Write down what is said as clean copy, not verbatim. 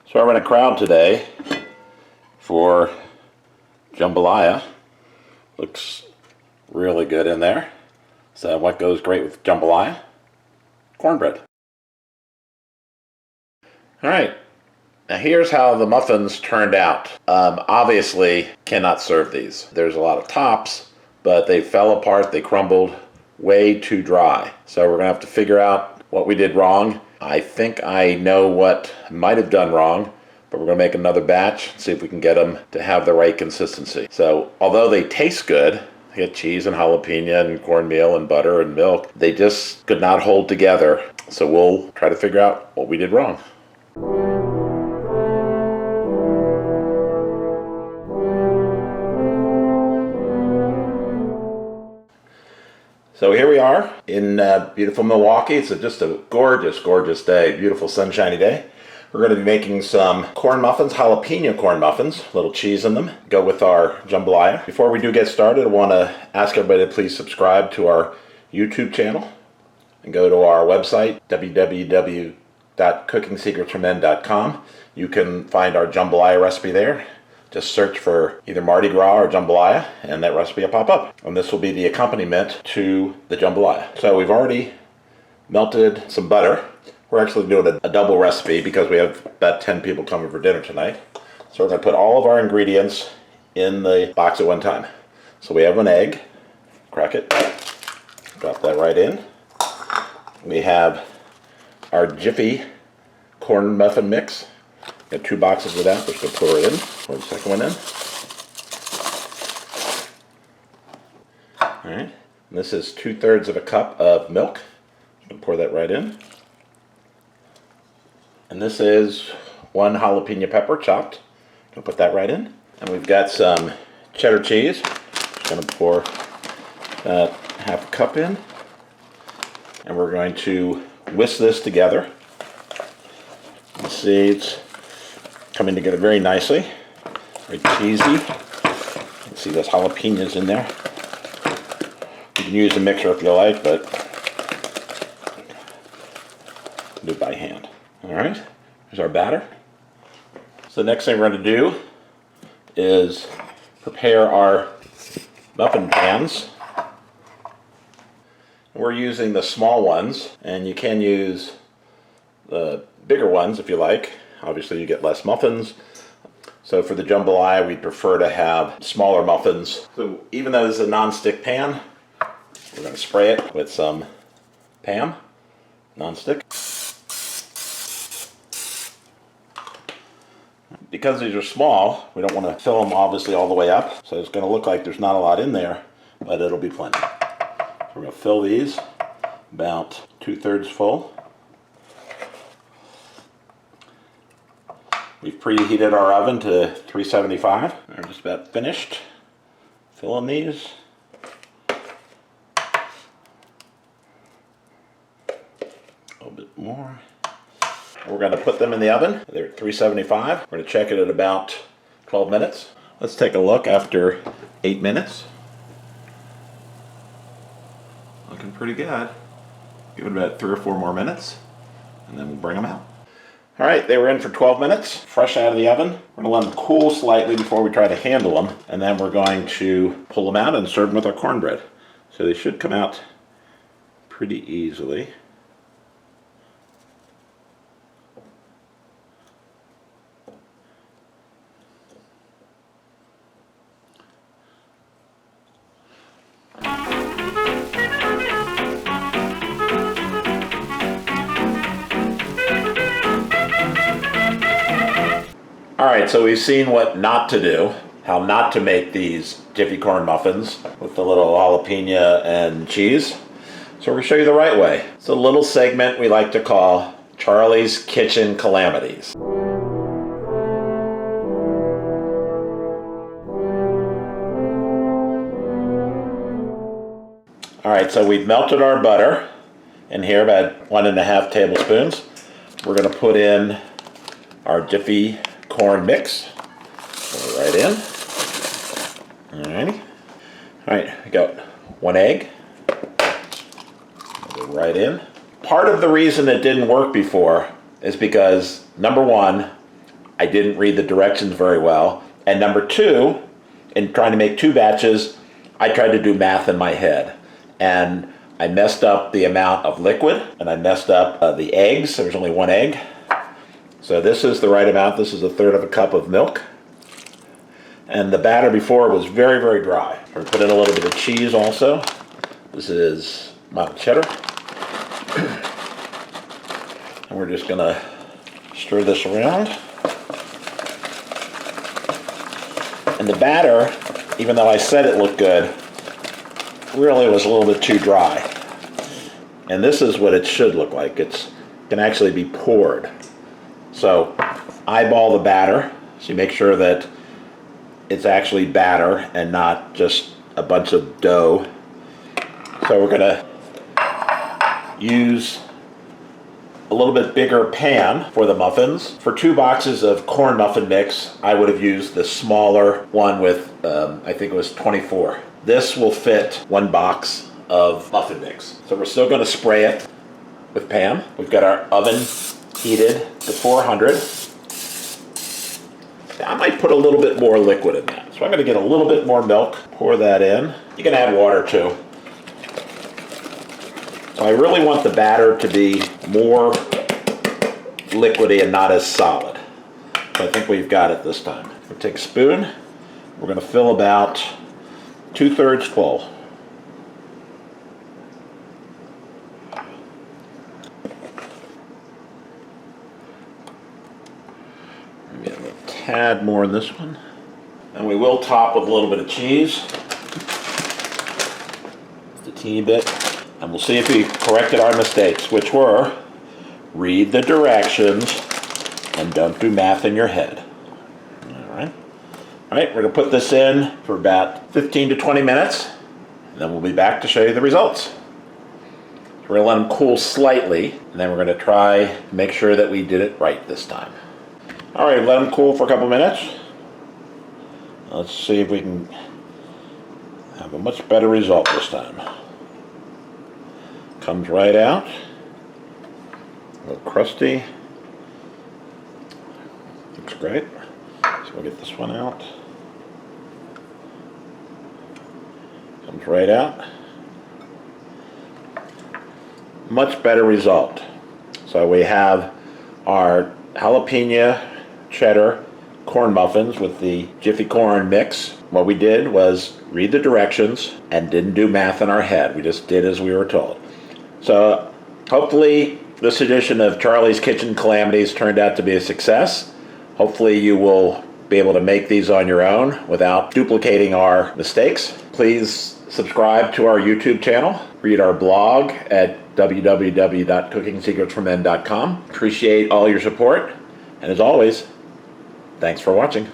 So I'm in a crowd today for jambalaya. Looks really good in there. So what goes great with jambalaya? Cornbread. Alright, now here's how the muffins turned out. Obviously cannot serve these. There's a lot of tops, but they fell apart, they crumbled way too dry. So we're gonna have to figure out what we did wrong. I think I know what I might have done wrong, but we're gonna make another batch, see if we can get them to have the right consistency. So although they taste good, they get cheese and jalapeno and cornmeal and butter and milk, they just could not hold together. So we'll try to figure out what we did wrong. So here we are in beautiful Milwaukee. It's just a gorgeous, gorgeous day. Beautiful sunshiny day. We're going to be making some corn muffins, jalapeno corn muffins, a little cheese in them. Go with our jambalaya. Before we do get started, I want to ask everybody to please subscribe to our YouTube channel and go to our website, www.cookingsecretsformen.com. You can find our jambalaya recipe there. Just search for either Mardi Gras or jambalaya, and that recipe will pop up. And this will be the accompaniment to the jambalaya. So we've already melted some butter. We're actually doing a double recipe because we have about 10 people coming for dinner tonight. So we're going to put all of our ingredients in the box at one time. So we have an egg. Crack it. Drop that right in. We have our Jiffy corn muffin mix. Got 2 boxes of that. We're just going to pour it in. Pour the second one in. Alright. This is 2/3 of a cup of milk. I'm going to pour that right in. And this is 1 jalapeno pepper chopped. I'm going to put that right in. And we've got some cheddar cheese. Just going to pour half a cup in. And we're going to whisk this together. You see it's coming together very nicely, very cheesy. You can see those jalapenos in there. You can use a mixer if you like, but do it by hand. All right, here's our batter. So the next thing we're going to do is prepare our muffin pans. We're using the small ones, and you can use the bigger ones if you like. Obviously you get less muffins. So for the jambalaya, we'd prefer to have smaller muffins. So even though this is a non-stick pan, we're going to spray it with some Pam, non-stick. Because these are small, we don't want to fill them obviously all the way up. So it's going to look like there's not a lot in there, but it'll be plenty. So we're going to fill these about 2/3 full. We've preheated our oven to 375. We're just about finished filling these. A little bit more. We're going to put them in the oven. They're at 375. We're going to check it at about 12 minutes. Let's take a look after 8 minutes. Looking pretty good. Give it about 3 or 4 more minutes, and then we'll bring them out. All right, they were in for 12 minutes, fresh out of the oven. We're gonna let them cool slightly before we try to handle them, and then we're going to pull them out and serve them with our cornbread. So they should come out pretty easily. Alright, so we've seen what not to do, how not to make these Jiffy corn muffins with the little jalapeno and cheese. So we're going to show you the right way. It's a little segment we like to call Charlie's Kitchen Calamities. Alright, so we've melted our butter in here, about 1.5 tablespoons. We're going to put in our Jiffy corn mix. Put it right in. Alrighty. Alright, I got 1 egg. Put it right in. Part of the reason it didn't work before is because, number one, I didn't read the directions very well. And number two, in trying to make 2 batches, I tried to do math in my head. And I messed up the amount of liquid, and I messed up the eggs. There's only 1 egg. So this is the right amount. This is 1/3 of a cup of milk. And the batter before was very, very dry. We're going to put in a little bit of cheese also. This is mild cheddar. And we're just going to stir this around. And the batter, even though I said it looked good, really was a little bit too dry. And this is what it should look like. It can actually be poured. So eyeball the batter, so you make sure that it's actually batter and not just a bunch of dough. So we're gonna use a little bit bigger pan for the muffins. For 2 boxes of corn muffin mix, I would have used the smaller one with, I think it was 24. This will fit 1 box of muffin mix. So we're still gonna spray it with Pam. We've got our oven heated to 400. I might put a little bit more liquid in that. So I'm gonna get a little bit more milk, pour that in. You can add water too. So I really want the batter to be more liquidy and not as solid. So I think we've got it this time. We'll take a spoon. We're gonna fill about 2/3 full. Maybe a tad more in this one. And we will top with a little bit of cheese. Just a teeny bit. And we'll see if we corrected our mistakes, which were read the directions and don't do math in your head. All right, we're gonna put this in for about 15 to 20 minutes, and then we'll be back to show you the results. We're gonna let them cool slightly, and then we're gonna try to make sure that we did it right this time. All right, let them cool for a couple minutes. Let's see if we can have a much better result this time. Comes right out. A little crusty. Looks great. So we'll get this one out. Comes right out. Much better result. So we have our jalapeno cheddar corn muffins with the Jiffy corn mix. What we did was read the directions and didn't do math in our head. We just did as we were told. So hopefully this edition of Charlie's Kitchen Calamities turned out to be a success. Hopefully you will be able to make these on your own without duplicating our mistakes. Please subscribe to our YouTube channel. Read our blog at www.cookingsecretsformen.com. Appreciate all your support. And as always, thanks for watching.